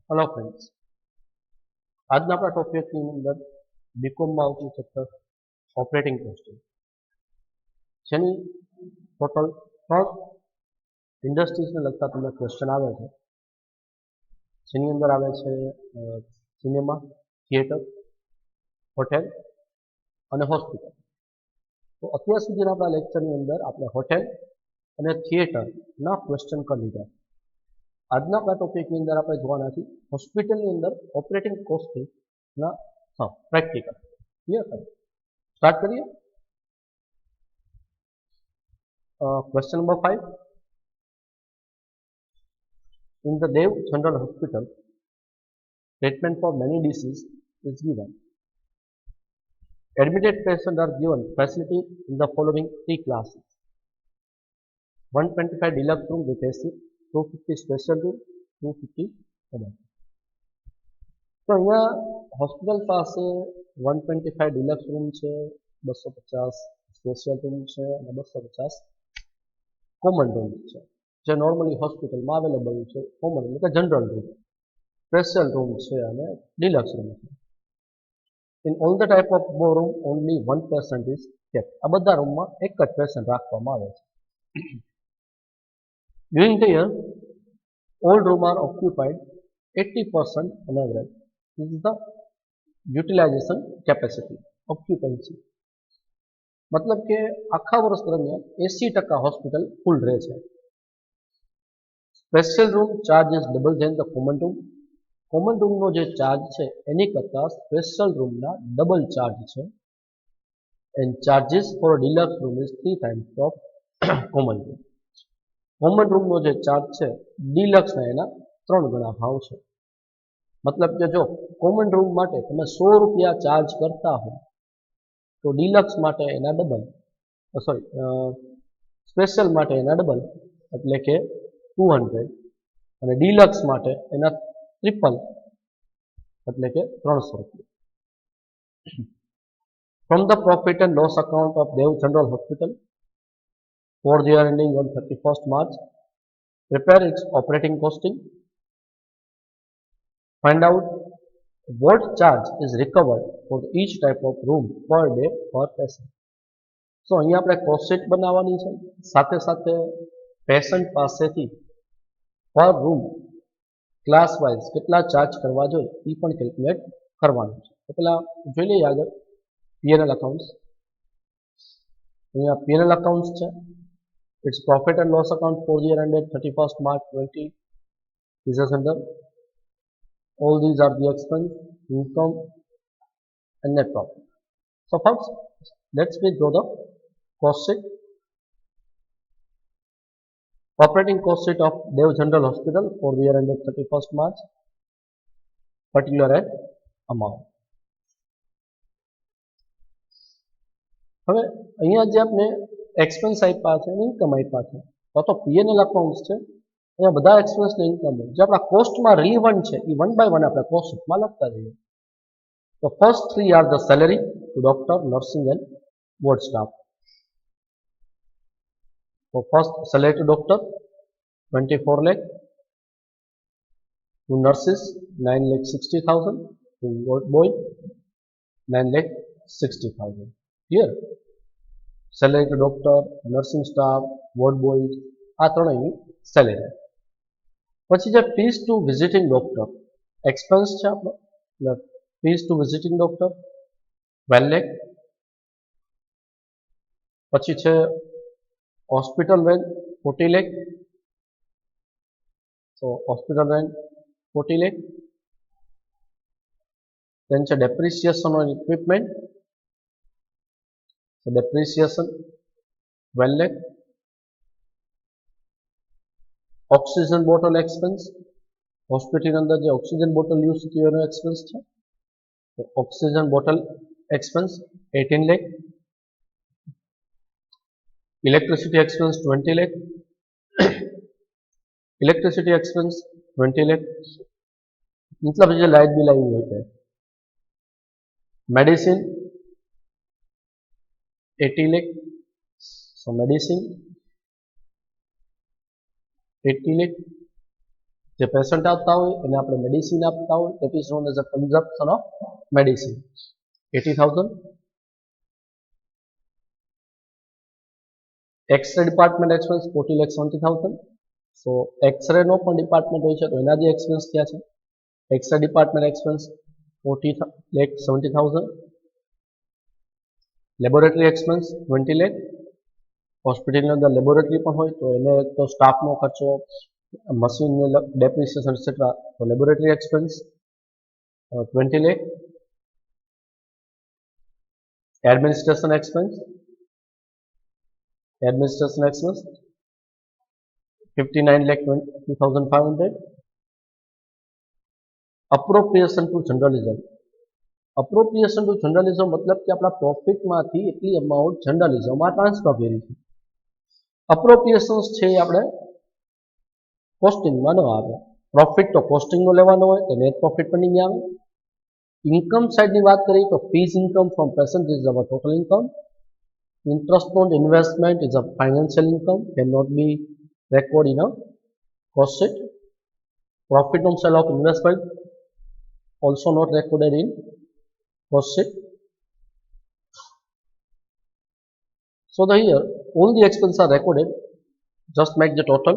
Hello friends, आज अपना topic की अंदर बीकॉम में આવતું ચેપ્ટર ઓપરેટિંગ કોસ્ટિંગ જેની ટોટલ 3 ઇન્ડસ્ટ્રીઝને લગતા તમને ક્વેશ્ચન આવે છે જેની અંદર આવે છે સિનેમા, થિયેટર, હોટેલ અને હોસ્પિટલ. તો અત્યાર સુધીના આપણા લેક્ચરની અંદર આપણે હોટેલ અને થિયેટરના ક્વેશ્ચન કરી લીધા. આજના આપણા ટોપિકની અંદર આપણે જોવાના છીએ હોસ્પિટલની અંદર ઓપરેટિંગ કોસ્ટિંગના પ્રેક્ટિકલ. ક્લિયર? સ્ટાર્ટ કરીએ. Question number 5. In the Dev General Hospital, treatment for many diseases is given. Admitted patients are given facility in the following 3 classes: 125 deluxe room with AC, 250 special room, 250 other. તો અહીંયા hospital પાસે 125 deluxe room છે, 250 special room છે અને 250 common room છે, જે normally હોસ્પિટલમાં available છે. કોમન એટલે કે જનરલ રૂમ, સ્પેશિયલ રૂમ છે અને ડિલક્સ રૂમ છે. In all the type of room only 1 patient is kept. આ બધા રૂમમાં એક જ પેશન્ટ રાખવામાં આવે છે. During the year all room are occupied 80% on average. This is the utilization capacity, occupancy. मतलब કે આખા વર્ષ દરમિયાન 80% હોસ્પિટલ ફૂલ રહે છે. Special room charge is double than the common room. Common રૂમનો જે ચાર્જ છે એની કરતાં સ્પેશિયલ રૂમના ડબલ ચાર્જ છે. And charges for deluxe room is 3 times of common room. Common રૂમનો જે ચાર્જ છે ડિલક્સના એના 3 ગણા ભાવ છે. મતલબ કે જો કોમન રૂમ માટે તમે 100 રૂપિયા ચાર્જ કરતા હો તો ડિલક્સ માટે એના ડબલ, સ્પેશિયલ માટે એના ડબલ એટલે કે 200 અને ડિલક્સ માટે એના ટ્રિપલ એટલે કે 300 રૂપિયા. From the profit and loss account of Dev general hospital for the year ending on 31st March, prepare its operating costing. Find out what charge is recovered for each type of room per day per patient. So અહીંયા આપણે cost sheet બનાવવાની છે, સાથે સાથે patient પાસેથી પર room class wise કેટલા charge કરવા જોઈએ એ પણ કેલ્ક્યુલેટ કરવાનું છે. તો પહેલાં જોઈ લઈએ આગળ પીએનએલ અકાઉન્ટ્સ. અહીંયા પીએનએલ અકાઉન્ટ્સ છે. Its profit and loss account for the year ended 31st March 20 is as under. All these are the expense, income and net profit. So first, let's draw the cost sheet. Operating cost sheet of Dev General Hospital for the year ended 31st March, particular at amount. હવે અહીંયા જે આપણે expense આપ્યા છે અને income આપ્યા છે, તો પીએનએલ અકાઉન્ટ્સ છે, અહીંયા બધા એક્સપેન્સ ને ઇન્કમ જે આપણા કોસ્ટમાં રિલિવન્ટ છે એ 1 by 1 આપણે કોસ્ટ શીટમાં લખતા જઈએ. તો first 3 are the salary to doctor, nursing and ward staff. તો first salary to doctor 24 lakh, to nurses 9,60,000, to ward boy 9,60,000. Clear? Salary to doctor, nursing staff, ward boy આ ત્રણેયની salary. પછી જે fees to visiting doctor expense છે આપણો, એટલે fees to visiting doctor 12 lakh. પછી છે હોસ્પિટલ રેન્ટ 40 lakh. તો હોસ્પિટલ રેન્ટ 40 lakh. then છે depreciation on equipment, so depreciation 12 lakh. Oxygen bottle expense, હોસ્પિટલની અંદર જે ઓક્સિજન બોટલ યુઝ થતી હોય એનો એક્સપેન્સ છે, તો oxygen bottle expense 18 lakh. Electricity expense 20 lakh. Electricity expense 20 lakh. મતલબ જે લાઇટ બિલ આવ્યું હોય તે. Medicine 80 lakh. So medicine 80 lakh. જે પેશન્ટ આવતા હોય એને આપણે મેડિસિન આપતા હોય, that is known as a consumption of medicine. 80,000. X-ray department expense 40,70,000. So X-ray નો પણ ડિપાર્ટમેન્ટ હોય છે તો એના જે એક્સપેન્સ થયા છે, X-ray department expense 40,70,000. Laboratory expense 20 lakh. હોસ્પિટલની અંદર લેબોરેટરી પણ હોય તો એને તો સ્ટાફનો ખર્ચો, મશીન ડેપ્રિસિએશન એટસેટ્રા, તો laboratory expense 20 lakh. Administration expense 59,20,500. Appropriation to journalism. Appropriation to journalism મતલબ કે આપણા પ્રોફિટમાંથી એટલી અમાઉન્ટ જર્નલિઝમમાં ટ્રાન્સફર કરી છે. અપ્રોપ્રિએશન્સ છે એ આપણે કોસ્ટિંગમાં ન આવે. પ્રોફિટ તો કોસ્ટિંગનો લેવાનો હોય તો નેટ પ્રોફિટ પણ નહીં આવે. ઇન્કમ સાઇડની વાત કરીએ તો fees income from patient is our total income. Interest on investment is a financial income, cannot be recorded in a cost sheet. Profit on sale of investment also not recorded in cost sheet. So here all the expenses are recorded. Just make the total,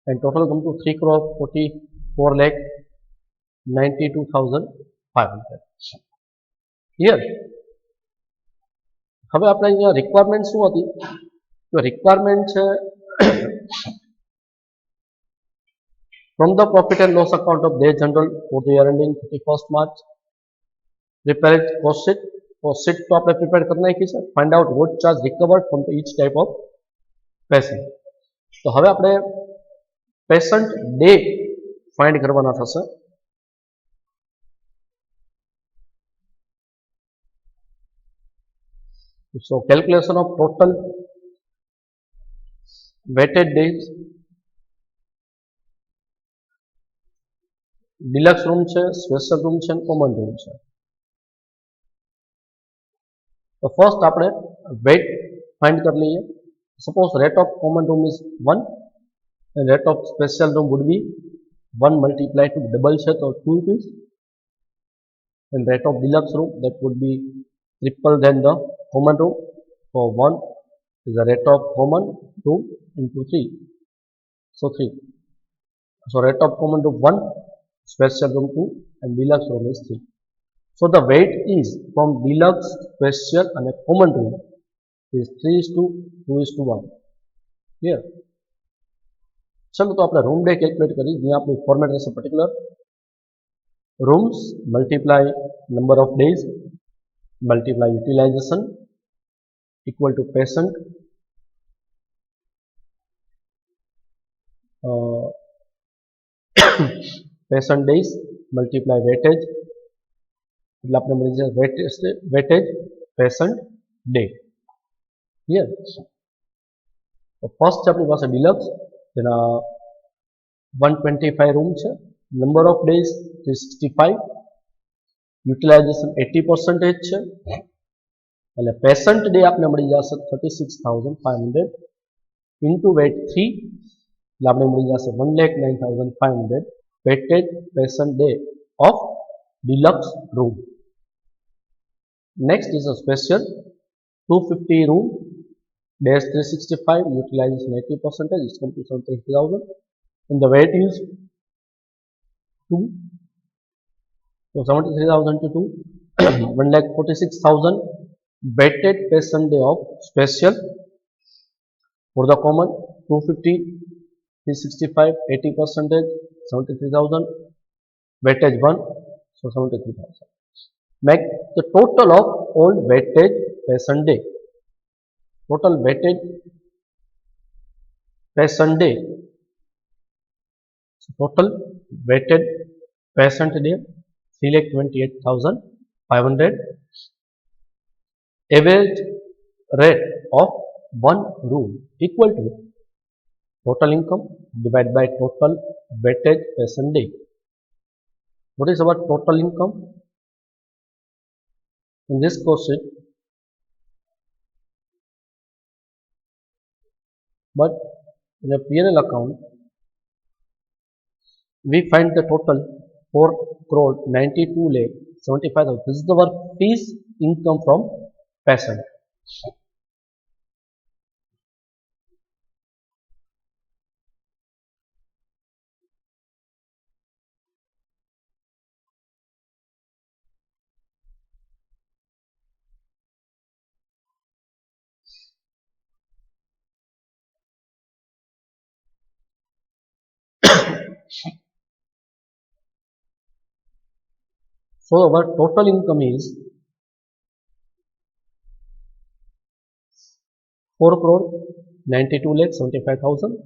and total come to 3,44,92,500. Here હવે આપણે અહીંયા requirement શું હતી? તો requirement છે from the profit and loss account of day general for the year ending 31st March, prepare cost sheet. Cost sheet તો આપણે prepare કરી નાખી છે. find out what charge recovered from each type of patient. તો હવે આપણે patient day find કરવાના થશે. So calculation of total weighted days. Deluxe room છે, special room છે, common room છે. તો ફર્સ્ટ આપણે weight find કરી લઈએ. Suppose rate of common room is 1 and rate of special room would be 1 multiplied to double છે તો 2 rupees, and rate of deluxe room that would be triple than the common room. So 1 is the rate of common, 2 into 3, so 3. So rate of common room 1, special room 2, and deluxe room is 3. So the weight is from deluxe, special and a common room is 3:2:1. Clear? चलो तो अपना room day calculate करी. जी अपनी format रहશે particular rooms multiply number of days multiply utilization equal to patient patient days multiply weightage એટલે આપણે મળી જાય weightage patient day. Clear? તો ફર્સ્ટ છે આપણી પાસે ડિલક્સ, તેના 125 રૂમ છે, નંબર ઓફ ડેઝ 365, યુટિલાઇઝેશન 80% છે, અને પેશન્ટ ડે આપણે મળી જશે 36,500 ઇન્ટુ વેટ 3 એટલે આપણે મળી જશે 1,09,500 weighted patient day of deluxe room. Next is a special 250 room days 365, utilization 80%, is come to 73,000, and the weight is 2. So 73,000 to 2, 1,46,000 weighted patient day of special. For the common 250, 365, 80%, 73,000, weightage 1, so 73,000. Make the total of all weighted patient day. Total weighted patient day. So total weighted patient day 3,28,500. Average rate of one room equal to total income divided by total weighted patient day. What is our total income? In this cost sheet, but in a P&L account we find the total 4 crore 92 lakh 75,000. This is the work fees income from patient. So our total income is 4 crore 92 lakh 75,000,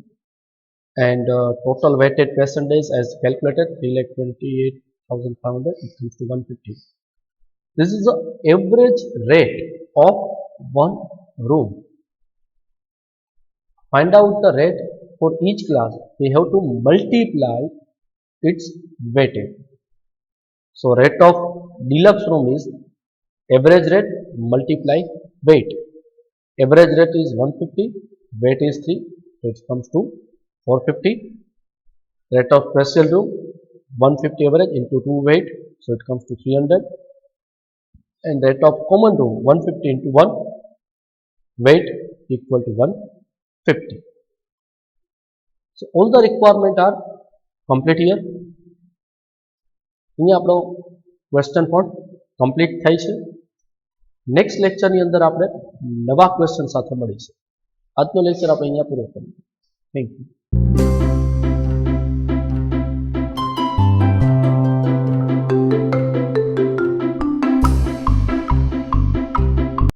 and total weighted percentage as calculated 3 lakh 28,500, it comes to 150. This is the average rate of one room. Find out the rate for each class. We have to multiply its weightage. So rate of deluxe room is average rate multiply weight. Average rate is 150, weight is 3, so it comes to 450. Rate of special room 150 average into 2 weight, so it comes to 300. And rate of common room 150 into 1 weight equal to 150. So all the requirement are complete here. અહીંયા આપણો question પણ complete થાય છે. Next લેક્ચરની અંદર આપણે નવા question સાથે મળીશું. આજનો લેક્ચર આપણે અહીંયા પૂરો કરીએ. Thank you.